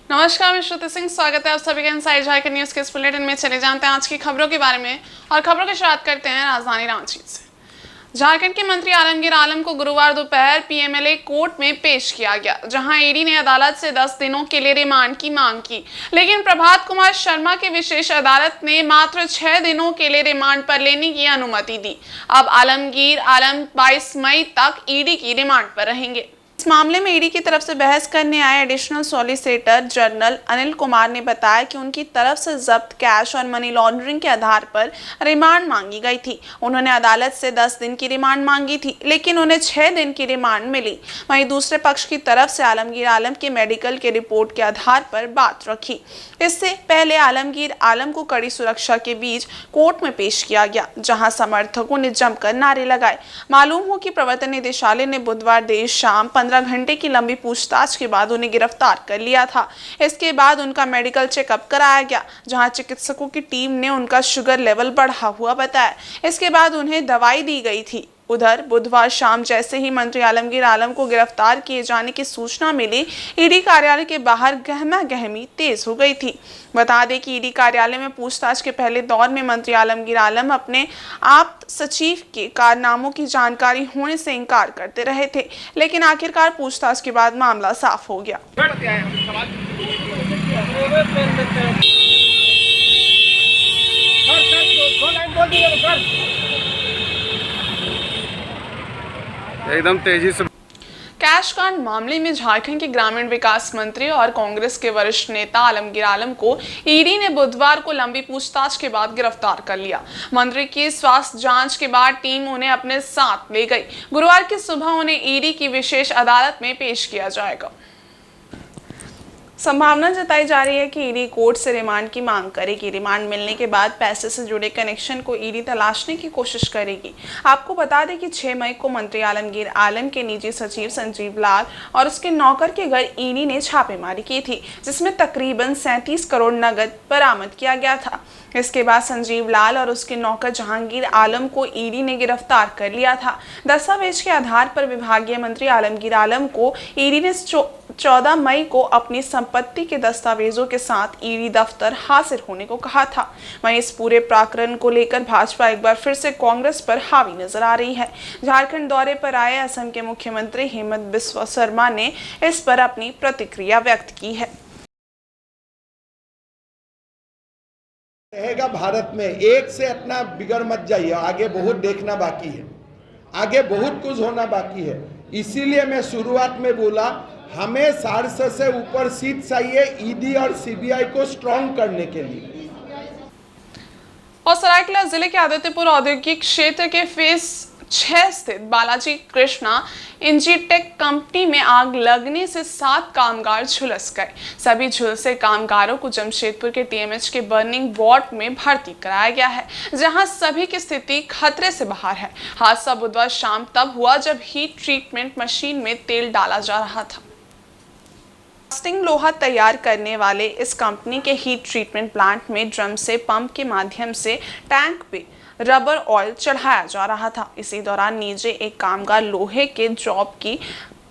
नमस्कार, मैं श्रुति सिंह। स्वागत है आप सभी का इनसाइड झारखंड न्यूज के इस बुलेटिन में। चले जानते हैं आज की खबरों के बारे में और खबरों की शुरुआत करते हैं राजधानी रांची से। झारखंड के मंत्री आलमगीर आलम को गुरुवार दोपहर पीएमएलए कोर्ट में पेश किया गया, जहां ईडी ने अदालत से 10 दिनों के लिए रिमांड की मांग की, लेकिन प्रभात कुमार शर्मा की विशेष अदालत ने मात्र 6 दिनों के लिए रिमांड पर लेने की अनुमति दी। अब आलमगीर आलम 22 मई तक ईडी की रिमांड पर रहेंगे। इस मामले में ईडी की तरफ से बहस करने आए additional solicitor general Anil Kumar ने बताया कि उनकी तरफ से जब्त कैश और मनी लॉन्ड्रिंग के आधार पर रिमांड मांगी गई थी। उन्होंने अदालत से 10 दिन की रिमांड मांगी थी, लेकिन उन्हें 6 दिन की रिमांड मिली। वहीं दूसरे पक्ष की तरफ से आलमगीर आलम के मेडिकल के रिपोर्ट के आधार पर बात रखी। इससे पहले आलमगीर आलम को कड़ी सुरक्षा के बीच कोर्ट में पेश किया गया, जहां समर्थकों ने जमकर नारे लगाए। मालूम हो कि प्रवर्तन निदेशालय ने बुधवार देर शाम 15 घंटे की लंबी पूछताछ के बाद उन्हें गिरफ्तार कर लिया था। इसके बाद उनका मेडिकल चेकअप कराया गया, जहां चिकित्सकों की टीम ने उनका शुगर लेवल बढ़ा हुआ बताया। इसके बाद उन्हें दवाई दी गई थी। उधर बुधवार शाम जैसे ही मंत्री आलमगीर आलम को गिरफ्तार किए जाने की सूचना मिली, ईडी कार्यालय के बाहर गहमा-गहमी तेज हो गई थी। बता दें कि ईडी कार्यालय में पूछताछ के पहले दौर में मंत्री आलमगीर आलम अपने आप सचिव के कारनामों की जानकारी होने से इनकार करते रहे थे, लेकिन आखिरकार पूछताछ के बाद मामला साफ हो गया। एकदम तेजी से कैश कांड मामले में झारखंड के ग्रामीण विकास मंत्री और कांग्रेस के वरिष्ठ नेता आलमगीर आलम को ईडी ने बुधवार को लंबी पूछताछ के बाद गिरफ्तार कर लिया। मंत्री की स्वास्थ्य जांच के बाद टीम उन्हें अपने साथ ले गई। गुरुवार की सुबह उन्हें ईडी की विशेष अदालत में पेश किया जाएगा। संभावना जताई जा रही है कि ईडी कोर्ट से रिमांड की मांग करेगी। रिमांड मिलने के बाद पैसे से जुड़े कनेक्शन को ईडी तलाशने की कोशिश करेगी। आपको बता दें कि 6 मई को मंत्री आलमगीर आलम के निजी सचिव संजीव लाल और उसके नौकर के घर ईडी ने छापेमारी की थी, जिसमें तकरीबन 37 करोड़ नकद बरामद किया गया था। इसके बाद संजीव लाल और उसके नौकर जहांगीर आलम को ईडी ने गिरफ्तार कर लिया था। दस्तावेज के आधार पर विभागीय मंत्री आलमगीर आलम को ईडी ने 14 मई को अपनी संपत्ति के दस्तावेजों के साथ ईडी दफ्तर हाजिर होने को कहा था। वहीं इस पूरे प्रकरण को लेकर भाजपा एक बार फिर से कांग्रेस पर हावी नजर आ रही है। झारखंड दौरे पर आए असम के मुख्यमंत्री हेमंत बिस्वा शर्मा ने इस पर अपनी प्रतिक्रिया व्यक्त की है। रहेगा भारत में, एक से अपना बिगड़ मत जाइए। आगे बहुत देखना बाकी है, आगे बहुत कुछ होना बाकी है। इसीलिए मैं शुरुआत में बोला, हमें 400 से ऊपर सीट चाहिए ईडी और सीबीआई को स्ट्रॉन्ग करने के लिए। और सरायकेला जिले के आदित्यपुर औद्योगिक क्षेत्र के फेज 6 स्थित बालाजी कृष्णा इंजीटेक कंपनी में आग लगने से 7 कामगार झुलस गए। सभी झुलसे कामगारों को जमशेदपुर के टीएमएच के बर्निंग वार्ड में भर्ती कराया गया है, जहां सभी की स्थिति खतरे से बाहर है। हादसा बुधवार शाम तब हुआ जब हीट ट्रीटमेंट मशीन में तेल डाला जा रहा था। कास्टिंग लोहा तैयार करने वाले इस कंपनी के हीट ट्रीटमेंट प्लांट में ड्रम से पंप के माध्यम से टैंक पे रबर ऑयल चढ़ाया जा रहा था। इसी दौरान नीचे एक कामगार लोहे के जॉब की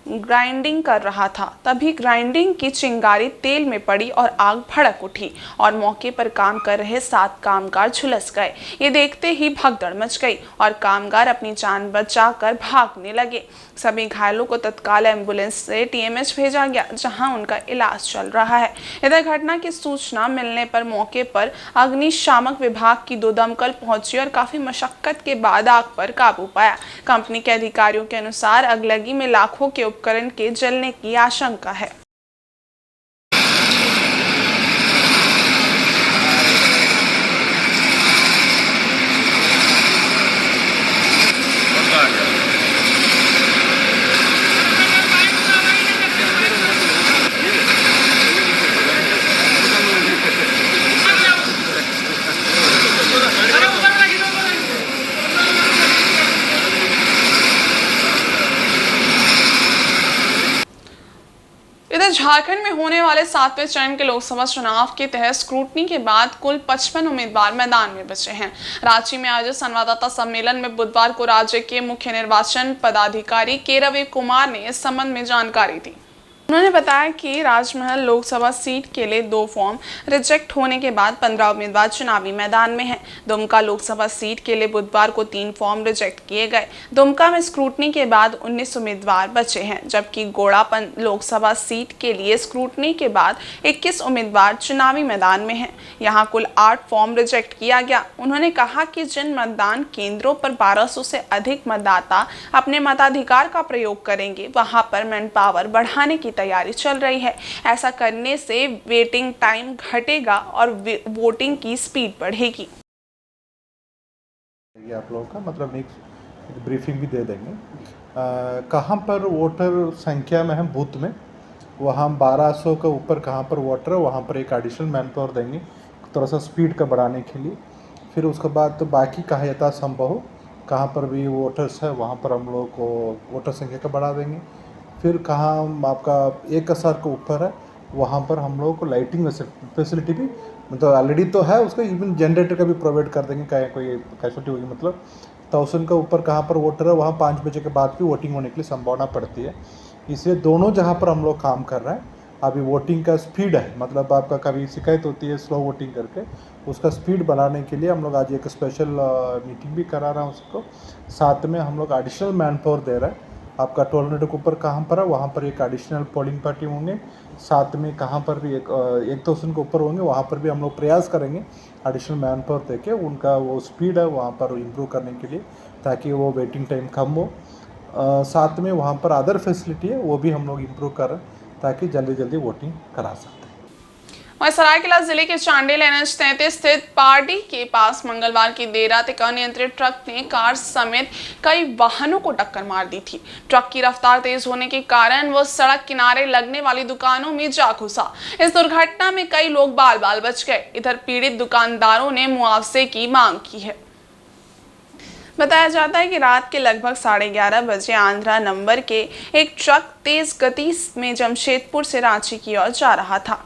ग्राइंडिंग कर रहा था। तभी ग्राइंडिंग की चिंगारी तेल में पड़ी और आग भड़क उठी और मौके पर काम कर रहे 7 कामगार झुलस गए। ये देखते ही भगदड़ मच गई और कामगार अपनी जान बचाकर भागने लगे। सभी घायलों को तत्काल एम्बुलेंस से टीएमएच भेजा गया, जहां उनका इलाज चल रहा है। इधर घटना की सूचना मिलने पर मौके पर अग्निशामक विभाग की 2 दमकल पहुंची और काफी मशक्कत के बाद आग पर काबू पाया। कंपनी के अधिकारियों के अनुसार अगलगी में लाखों के उपकरण के जलने की आशंका है। इधर झारखंड में होने वाले 7वें चरण के लोकसभा चुनाव के तहत स्क्रूटनी के बाद कुल 55 उम्मीदवार मैदान में बचे हैं। रांची में आयोजित संवाददाता सम्मेलन में बुधवार को राज्य के मुख्य निर्वाचन पदाधिकारी के रवि कुमार ने इस संबंध में जानकारी दी। उन्होंने बताया कि राजमहल लोकसभा सीट के लिए 2 फॉर्म रिजेक्ट होने के बाद 15 उम्मीदवार चुनावी मैदान में हैं। दुमका लोकसभा सीट के लिए बुधवार को 3 फॉर्म रिजेक्ट किए गए। दुमका में स्क्रूटनी के बाद 19 उम्मीदवार बचे हैं, जबकि गोड़ापन लोकसभा सीट के लिए स्क्रूटनी के बाद 21 उम्मीदवार चुनावी मैदान में हैं। यहाँ कुल 8 फॉर्म रिजेक्ट किया गया। उन्होंने कहा कि जिन मतदान केंद्रों पर 1200 से अधिक मतदाता अपने मताधिकार का प्रयोग करेंगे, वहां पर मैन पावर बढ़ाने की तैयारी चल रही है। ऐसा करने से वेटिंग टाइम घटेगा और वोटिंग की स्पीड बढ़ेगी। आप लोगों का मतलब एक ब्रीफिंग भी दे देंगे। कहाँ पर वोटर संख्या में हम बूथ में, वहाँ 1200 के ऊपर कहाँ पर वोटर है वहाँ पर एक एडिशनल मैन पावर देंगे थोड़ा सा स्पीड का बढ़ाने के लिए। फिर उसके बाद तो बाकी कहाँ यथासंभव हो कहाँ पर भी वोटर्स है वहाँ पर हम लोग को वोटर संख्या का बढ़ा देंगे। फिर कहाँ आपका 1000 के ऊपर है वहाँ पर हम लोगों को लाइटिंग फैसिलिटी भी मतलब ऑलरेडी तो है, उसका इवन जनरेटर का भी प्रोवाइड कर देंगे। क्या कोई कैपेसिटी होगी मतलब 1000 के ऊपर कहाँ पर वोटर है वहाँ 5 बजे के बाद भी वोटिंग होने के लिए संभावना पड़ती है। इसलिए दोनों जहाँ पर हम लोग काम कर रहे हैं अभी वोटिंग का स्पीड है, मतलब आपका कभी शिकायत होती है स्लो वोटिंग करके, उसका स्पीड बढ़ाने के लिए हम लोग आज एक स्पेशल मीटिंग भी करा रहे हैं उसको। साथ में हम लोग एडिशनल मैन पावर दे रहे हैं। आपका 1200 के ऊपर कहाँ पर है वहाँ पर एक एडिशनल पोलिंग पार्टी होंगे। साथ में कहाँ पर भी 1000 के ऊपर होंगे वहाँ पर भी हम लोग प्रयास करेंगे एडिशनल मैन पावर देके उनका वो स्पीड है वहाँ पर इम्प्रूव करने के लिए, ताकि वो वेटिंग टाइम कम हो। साथ में वहाँ पर अदर फैसिलिटी है वो भी हम लोग इम्प्रूव कर रहे हैं ताकि जल्दी जल्दी वोटिंग करा सकते हैं। वहीं सरायकेला जिले के चांडेल NH 33 स्थित पार्डी के पास मंगलवार की देर रात एक अनियंत्रित ट्रक ने कार समेत कई वाहनों को टक्कर मार दी थी। ट्रक की रफ्तार तेज होने के कारण वो सड़क किनारे लगने वाली दुकानों में जा घुसा। इस दुर्घटना में कई लोग बाल बाल बच गए। इधर पीड़ित दुकानदारों ने मुआवजे की मांग की है। बताया जाता है कि रात के लगभग 11:30 बजे आंध्रा नंबर के एक ट्रक तेज गति में जमशेदपुर से रांची की ओर जा रहा था।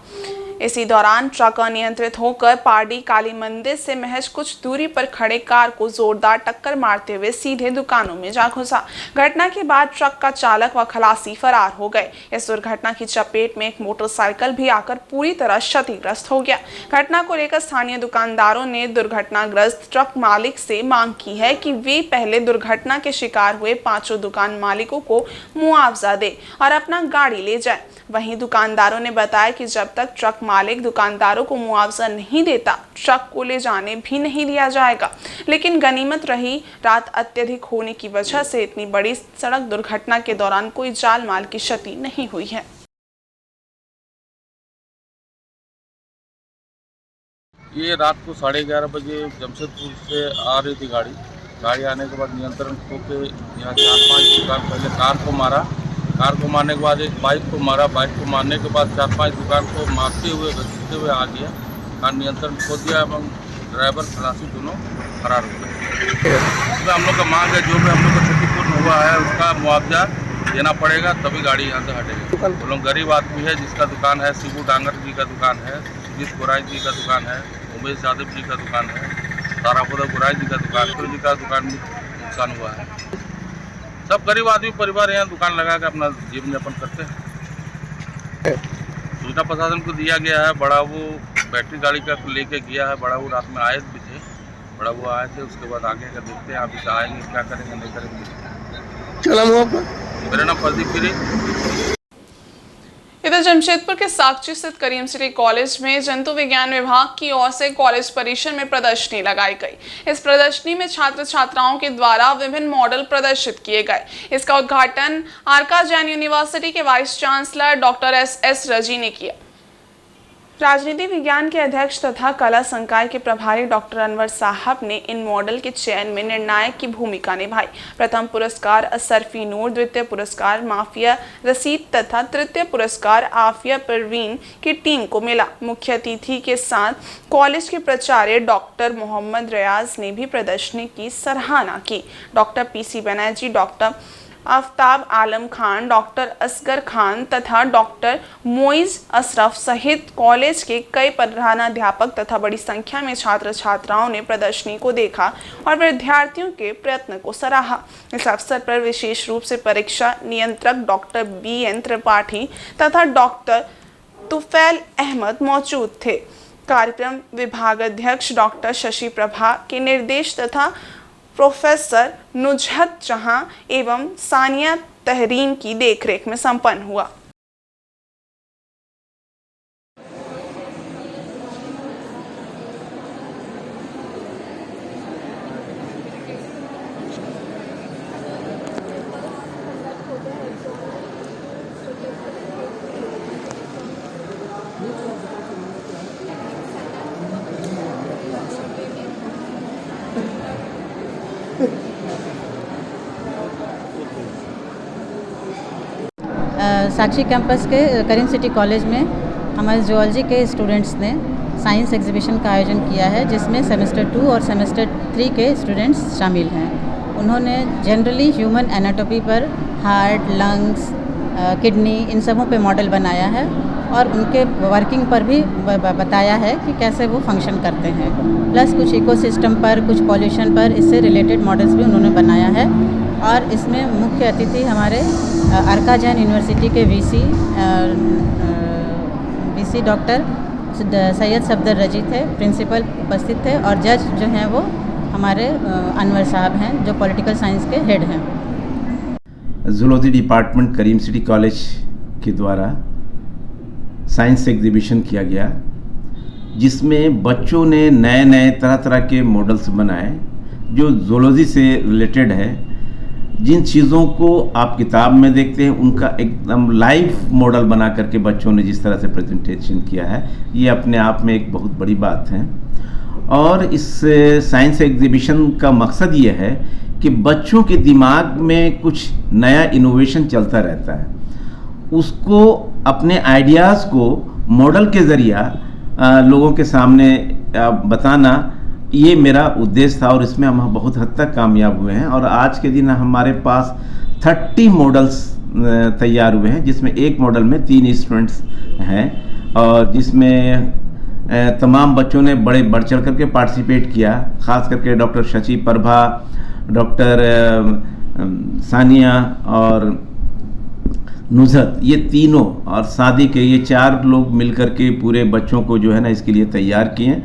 इसी दौरान ट्रक अनियंत्रित होकर पार्डी काली मंदिर से महज कुछ दूरी पर खड़े कार को जोरदार टक्कर मारते हुए सीधे दुकानों में जा घुसा। घटना के बाद ट्रक का चालक व खलासी फरार हो गए। इस दुर्घटना की चपेट में एक मोटरसाइकिल भी आकर पूरी तरह क्षतिग्रस्त हो गया। घटना को लेकर स्थानीय दुकानदारों ने दुर्घटनाग्रस्त ट्रक मालिक से मांग की है कि वे पहले दुर्घटना के शिकार हुए 5 दुकान मालिकों को मुआवजा दे और अपना गाड़ी ले जाए। वहीं दुकानदारों ने बताया कि जब तक ट्रक मालिक दुकानदारों को मुआवजा नहीं देता, ट्रक को ले जाने भी नहीं दिया जाएगा। लेकिन गनीमत रही रात अत्यधिक होने की वजह से इतनी बड़ी सड़क दुर्घटना के दौरान कोई जान माल की क्षति नहीं हुई है। ये रात को 11:30 बजे जमशेदपुर से आ रही थी गाड़ी आने के बाद नियंत्रण खो के यहाँ 4-5 दुकान पहले कार को मारा। कार को मारने के बाद एक बाइक को मारा। बाइक को मारने के बाद 4-5 दुकान को मारते हुए घसीटते हुए आ गया। कार नियंत्रण खो दिया एवं ड्राइवर खलासी दोनों फरार हो गए। इसमें हम लोग का मांग है जो भी हम लोग को क्षतिपूर्ण हुआ है उसका मुआवजा देना पड़ेगा, तभी गाड़ी यहाँ से हटेगी। वो लोग गरीब आदमी है जिसका दुकान है, शिबू डांगर जी का दुकान है, सुजीत गोराई जी का दुकान है, उमेश यादव जी का दुकान है, तारापुरा गोराई जी का दुकान में नुकसान हुआ है। सब गरीब आदमी परिवार यहाँ दुकान लगा कर अपना जीवन यापन करते हैं। सूचना प्रशासन को दिया गया है। बड़ा वो बैटरी गाड़ी का लेके गया है। बड़ा वो रात में आए भी थे, बड़ा वो आए थे। उसके बाद आगे का देखते हैं, अभी आएंगे क्या करेंगे नहीं करेंगे। क्या नाम हुआ आपका? मेरा नाम प्रदीप गिरी। इधर जमशेदपुर के साकची स्थित करीम सिटी कॉलेज में जंतु विज्ञान विभाग की ओर से कॉलेज परिसर में प्रदर्शनी लगाई गई। इस प्रदर्शनी में छात्र छात्राओं के द्वारा विभिन्न मॉडल प्रदर्शित किए गए। इसका उद्घाटन आरका जैन यूनिवर्सिटी के वाइस चांसलर डॉक्टर एस रजी ने किया। राजनीति विज्ञान के अध्यक्ष तथा कला संकाय के प्रभारी डॉक्टर अनवर साहब ने इन मॉडल के चयन में निर्णायक की भूमिका निभाई। प्रथम पुरस्कार असरफी नूर, द्वितीय पुरस्कार माफिया रसीद तथा तृतीय पुरस्कार आफिया परवीन की टीम को मिला। मुख्य अतिथि के साथ कॉलेज के प्राचार्य डॉक्टर मोहम्मद रियाज ने भी प्रदर्शनी की सराहना की। Doctor PC Banerjee, doctor Aftab Alam Khan, doctor Asgar Khan तथा डॉक्टर मोइज अशरफ सहित कॉलेज के कई प्रधानाध्यापक तथा बड़ी संख्या में छात्र छात्राओं ने प्रदर्शनी को देखा और विद्यार्थियों के प्रयत्न को सराहा। इस अवसर पर विशेष रूप से परीक्षा नियंत्रक डॉक्टर BN त्रिपाठी तथा डॉक्टर तुफैल अहमद मौजूद थे। कार्यक्रम विभागाध्यक्ष डॉक्टर शशि प्रभा के निर्देश तथा प्रोफेसर नुजहत जहां एवं सानिया तहरीन की देखरेख में संपन्न हुआ। साक्षी कैंपस के करीम सिटी कॉलेज में हमारे जूलॉजी के स्टूडेंट्स ने साइंस एग्जीबिशन का आयोजन किया है, जिसमें सेमेस्टर 2 और सेमेस्टर 3 के स्टूडेंट्स शामिल हैं। उन्होंने जनरली ह्यूमन एनाटॉमी पर हार्ट, लंग्स, किडनी इन सबों पे मॉडल बनाया है और उनके वर्किंग पर भी बताया है कि कैसे वो फंक्शन करते हैं। प्लस कुछ इकोसिस्टम पर, कुछ पॉल्यूशन पर, इससे रिलेटेड मॉडल्स भी उन्होंने बनाया है। और इसमें मुख्य अतिथि हमारे अर्का जैन यूनिवर्सिटी के वीसी डॉक्टर सैयद सफदर रजी थे, प्रिंसिपल उपस्थित थे और जज जो हैं वो हमारे अनवर साहब हैं, जो पॉलिटिकल साइंस के हेड हैं। जूलॉजी डिपार्टमेंट करीम सिटी कॉलेज के द्वारा साइंस एग्जीबिशन किया गया, जिसमें बच्चों ने नए नए तरह तरह के मॉडल्स बनाए जो जूलॉजी से रिलेटेड है। जिन चीज़ों को आप किताब में देखते हैं उनका एकदम लाइव मॉडल बना करके बच्चों ने जिस तरह से प्रेजेंटेशन किया है, ये अपने आप में एक बहुत बड़ी बात है। और इस साइंस एग्जीबिशन का मकसद ये है कि बच्चों के दिमाग में कुछ नया इनोवेशन चलता रहता है, उसको अपने आइडियाज़ को मॉडल के ज़रिया लोगों के सामने बताना, ये मेरा उद्देश्य था और इसमें हम बहुत हद तक कामयाब हुए हैं। और आज के दिन हमारे पास 30 मॉडल्स तैयार हुए हैं, जिसमें एक मॉडल में 3 स्टूडेंट्स हैं और जिसमें तमाम बच्चों ने बड़े बढ़ चढ़ करके पार्टिसिपेट किया। ख़ास करके डॉक्टर शशि प्रभा, डॉक्टर सानिया और नुजहत, ये तीनों और शादी के ये 4 लोग मिलकर के पूरे बच्चों को जो है ना इसके लिए तैयार किए।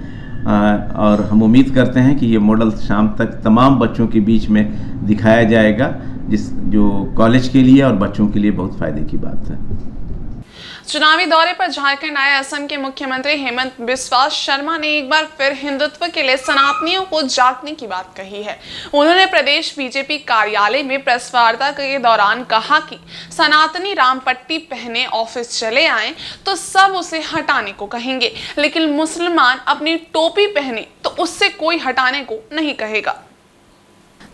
और हम उम्मीद करते हैं कि ये मॉडल शाम तक तमाम बच्चों के बीच में दिखाया जाएगा, जो कॉलेज के लिए और बच्चों के लिए बहुत फ़ायदे की बात है। चुनावी दौरे पर झारखंड आए असम के मुख्यमंत्री हेमंत बिस्वा शर्मा ने एक बार फिर हिंदुत्व के लिए सनातनियों को जागने की बात कही है। उन्होंने प्रदेश बीजेपी कार्यालय में प्रेस वार्ता के दौरान कहा कि सनातनी राम पट्टी पहने ऑफिस चले आए तो सब उसे हटाने को कहेंगे, लेकिन मुसलमान अपनी टोपी पहने तो उससे कोई हटाने को नहीं कहेगा।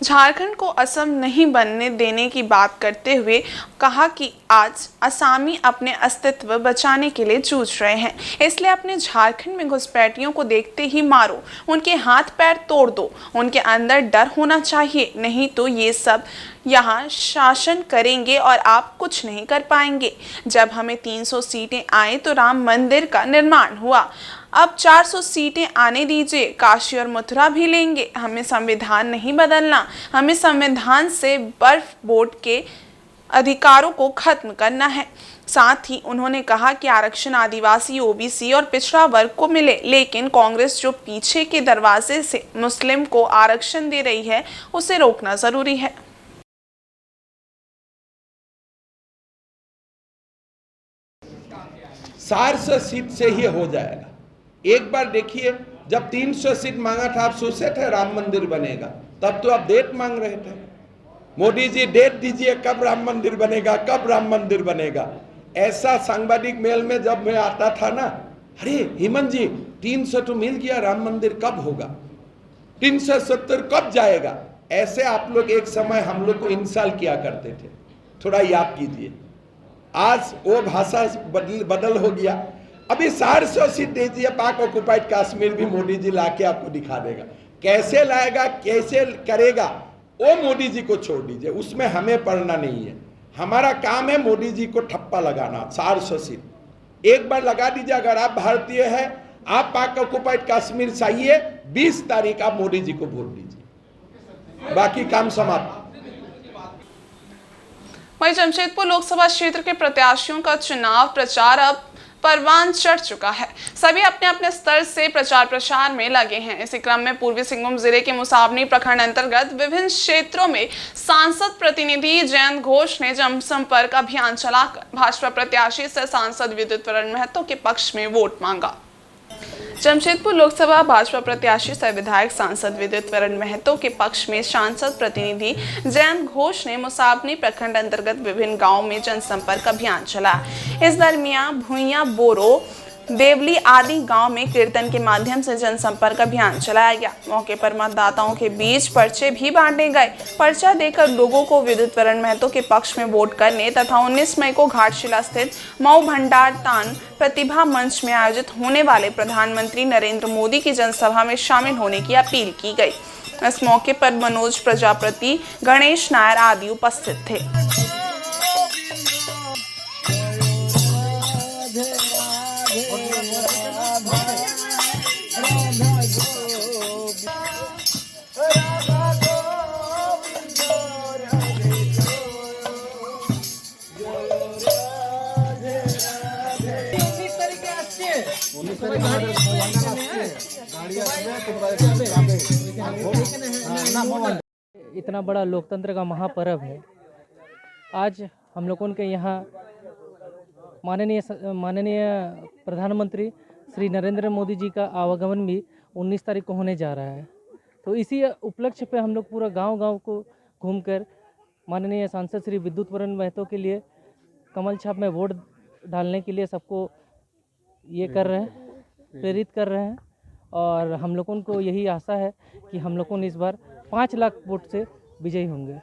झारखंड को असम नहीं बनने देने की बात करते हुए कहा कि आज असामी अपने अस्तित्व बचाने के लिए जूझ रहे हैं, इसलिए अपने झारखंड में घुसपैठियों को देखते ही मारो, उनके हाथ पैर तोड़ दो, उनके अंदर डर होना चाहिए, नहीं तो ये सब यहाँ शासन करेंगे और आप कुछ नहीं कर पाएंगे। जब हमें 300 सीटें आए तो राम मंदिर का निर्माण हुआ, अब 400 सीटें आने दीजिए, काशी और मथुरा भी लेंगे। हमें संविधान नहीं बदलना, हमें संविधान से बर्फ बोर्ड के अधिकारों को खत्म करना है। साथ ही उन्होंने कहा कि आरक्षण आदिवासी, ओबीसी और पिछड़ा वर्ग को मिले, लेकिन कांग्रेस जो पीछे के दरवाजे से मुस्लिम को आरक्षण दे रही है उसे रोकना जरूरी है। 400 सीट से ही हो जाएगा। एक बार देखिए, जब 300 सीट मांगा था, आप सोचे थे राम मंदिर बनेगा, तब तो आप डेट मांग रहे थे। मोदी जी डेट दीजिए, कब राम मंदिर बनेगा, कब राम मंदिर बनेगा। ऐसा सांबादिक मेल में जब मैं आता था ना, अरे हेमंत जी 300 तो मिल गया, राम मंदिर कब होगा, 370 कब जाएगा। ऐसे आप लोग एक समय हम लोग को इंसाल किया करते थे, थोड़ा याद कीजिए। आज वो भाषा बदल हो गया। अभी 400 सीट दीजिए, पाक ऑक्युपाइड कश्मीर भी मोदी जी लाके आपको दिखा देगा। कैसे लाएगा, कैसे करेगा, वो मोदी जी को छोड़ दीजिए, उसमें हमें पढ़ना नहीं है। हमारा काम है मोदी जी को ठप्पा लगाना। 400 सीट एक बार लगा दीजिए। अगर आप भारतीय है, आप पाक ऑक्युपाइड कश्मीर चाहिए, 20 तारीख आप मोदी जी को वोट दीजिए, बाकी काम समाप्त। वहीं जमशेदपुर लोकसभा क्षेत्र के प्रत्याशियों का चुनाव प्रचार अब परवान चढ़ चुका है। सभी अपने अपने स्तर से प्रचार प्रसार में लगे हैं। इसी क्रम में पूर्वी सिंहभूम जिले के मुसाबनी प्रखंड अंतर्गत विभिन्न क्षेत्रों में सांसद प्रतिनिधि जयंत घोष ने जनसंपर्क अभियान चलाकर भाजपा प्रत्याशी से सांसद विद्युत वरण महतो के पक्ष में वोट मांगा। जमशेदपुर लोकसभा भाजपा प्रत्याशी सह विधायक सांसद विद्युत वरण महतो के पक्ष में सांसद प्रतिनिधि जयंत घोष ने मुसाबनी प्रखंड अंतर्गत विभिन्न गांवों में जनसंपर्क अभियान चलाया। इस दरमियान भुइयां, बोरो, देवली आदि गांव में कीर्तन के माध्यम से जनसंपर्क अभियान चलाया गया। मौके पर मतदाताओं के बीच पर्चे भी बांटे गए। पर्चा देकर लोगों को विद्युत वरण महतो के पक्ष में वोट करने तथा 19 मई को घाटशिला स्थित मऊ भंडार तान प्रतिभा मंच में आयोजित होने वाले प्रधानमंत्री नरेंद्र मोदी की जनसभा में शामिल होने की अपील की गई। इस मौके पर मनोज प्रजापति, गणेश नायर आदि उपस्थित थे। इतना बड़ा लोकतंत्र का महापर्व है। आज हम लोगों के यहाँ माननीय प्रधानमंत्री श्री नरेंद्र मोदी जी का आवागमन भी 19 तारीख को होने जा रहा है। तो इसी उपलक्ष्य पे हम लोग पूरा गांव-गांव को घूमकर माननीय सांसद श्री विद्युत वरण महतो के लिए कमल छाप में वोट डालने के लिए सबको ये कर रहे हैं, प्रेरित कर रहे हैं। और हम लोगों को यही आशा है कि हम लोगों इस बार 5 लाख वोट से विजयी होंगे।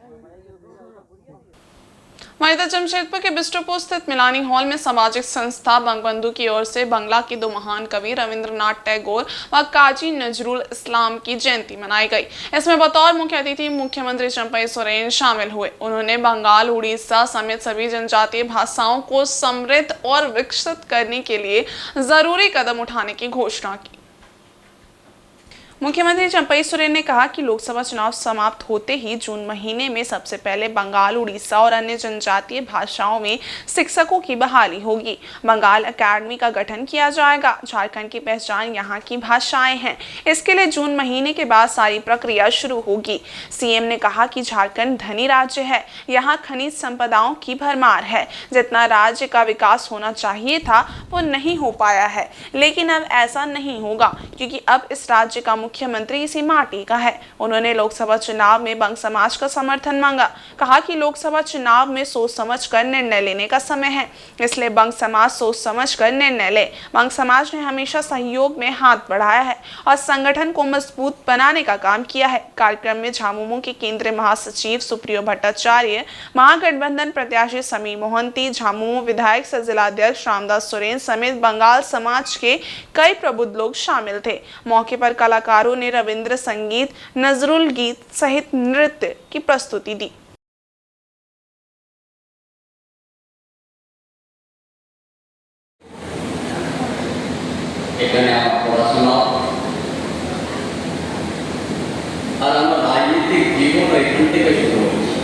वहीं जमशेदपुर के बिस्टोपुर स्थित मिलानी हॉल में सामाजिक संस्था बंगबंधु की ओर से बंगला के 2 महान कवि रविंद्रनाथ टैगोर व काजी नजरुल इस्लाम की जयंती मनाई गई। इसमें बतौर मुख्य अतिथि मुख्यमंत्री चंपई सोरेन शामिल हुए। उन्होंने बंगाल, उड़ीसा समेत सभी जनजातीय भाषाओं को समृद्ध और विकसित करने के लिए जरूरी कदम उठाने की घोषणा की। मुख्यमंत्री चंपई सोरेन ने कहा कि लोकसभा चुनाव समाप्त होते ही जून महीने में सबसे पहले बंगाल, उड़ीसा और अन्य जनजातीय भाषाओं में शिक्षकों की बहाली होगी। बंगाल एकेडमी का गठन किया जाएगा। झारखंड की पहचान यहाँ की भाषाएं हैं। इसके लिए जून महीने के बाद सारी प्रक्रिया शुरू होगी। सीएम ने कहा कि झारखंड धनी राज्य है। यहाँ खनिज संपदाओं की भरमार है। जितना राज्य का विकास होना चाहिए था वो नहीं हो पाया है, लेकिन अब ऐसा नहीं होगा क्योंकि अब इस राज्य का मुख्यमंत्री इसी माटी का है। उन्होंने लोकसभा चुनाव में बंग समाज का समर्थन मांगा। कहा कि लोकसभा चुनाव में सोच समझ कर निर्णय लेने का समय है, इसलिए बंग समाज सोच समझ कर निर्णय ले। बंग समाज ने हमेशा सहयोग में हाथ बढ़ाया है और संगठन को मजबूत बनाने का काम किया है। कार्यक्रम में झामुमो के केंद्रीय महासचिव सुप्रियो भट्टाचार्य, महागठबंधन प्रत्याशी समीर मोहंती, झामुमो विधायक सह जिलाध्यक्ष रामदास सोरेन समेत बंगाल समाज के कई प्रबुद्ध लोग शामिल थे। मौके पर कलाकारों ने रविंद्र संगीत, नजरुल गीत सहित नृत्य की प्रस्तुति दी। এখানে আমার পড়াশোনা আর আমার রাজনৈতিক জীবন এখান থেকে শুরু হয়েছে।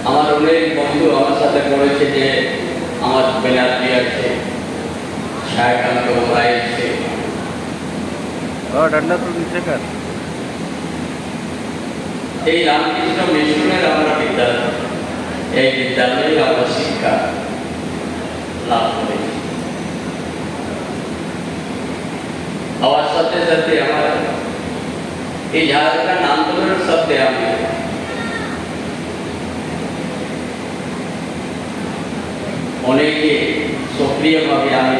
আমার অনেক বন্ধু আমার সাথে পড়েছে যে আমার ব্যানার্জি আছে, ছায়াকান্ত রায় আছে, डंडा तो नीचे कर। এই রামকৃষ্ণ মিশনের আমরা বিদ্যালয়, এই বিদ্যালয়ে আমরা শিক্ষা লাভ করেছি। আমার সাথে সাথে আমার এই ঝাড়খণ্ড আন্দোলনের সাথে আমি অনেকে সক্রিয়ভাবে আমি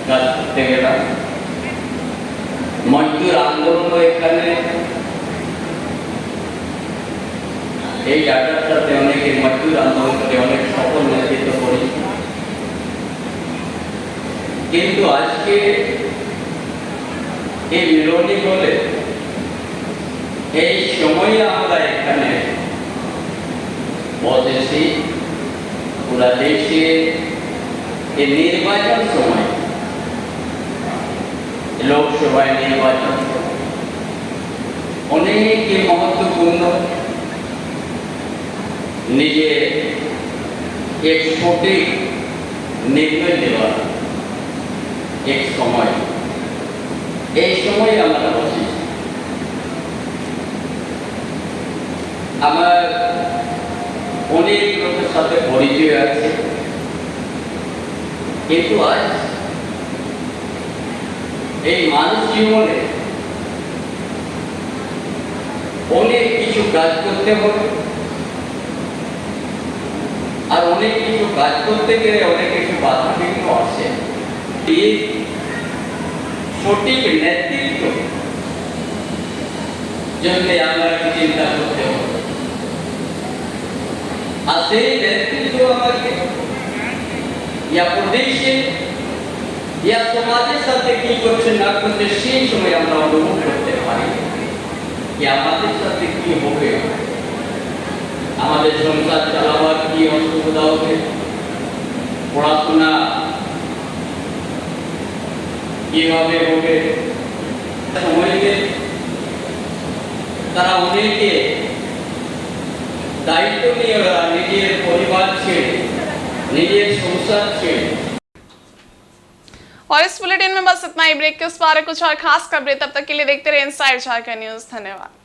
কাজ করতে গেলাম। মজদুর আন্দোলন এখানে এই ডাটার সাথে অনেকে মজদুর আন্দোলন করে অনেক সফল নেতৃত্ব করেছে। কিন্তু আজকে এই মিলনী বলে এই সময়ে আমরা এখানে বসেছি পুরা দেশে এই নির্বাচন সময় লোকসভায় নির্বাচন অনেকই মহত্বপূর্ণ নিজের এক সঠিক নির্ণয় দেওয়া এক সময় এই সময় আমরা বসি আমার অনেক লোকের সাথে পরিচয় আছে কিন্তু আজ এই মানুষ জীবনে অনেক কিছু কাজ করতে হবে আর অনেক কিছু কাজ করতে গেলে অনেক কিছু বাধা বিঘ্ন আসে এই সঠিক নেতৃত্ব জন্য আমরা চিন্তা করতে হবে আর সেই নেতৃত্ব আমাকে ইয়া প্রদেশে ইয়া সমাজের সাথে কি করছে না করছে সেই সময় আমরা অনুভব করতে পারি যে আমাদের সাথে কি হবে আমাদের সংসার চালাবার কি অসুবিধা হবে পড়াশোনা কিভাবে হবে সময়কে তারা অনেকে দায়িত্ব নিয়ে নিজের পরিবার ছেড়ে নিজের সংসাर ছেড়ে। और इस बुलेटिन में बस इतना ही। ब्रेक के उस पार कुछ और खास खबरें, तब तक के लिए देखते रहे इनसाइड झारखंड न्यूज। धन्यवाद।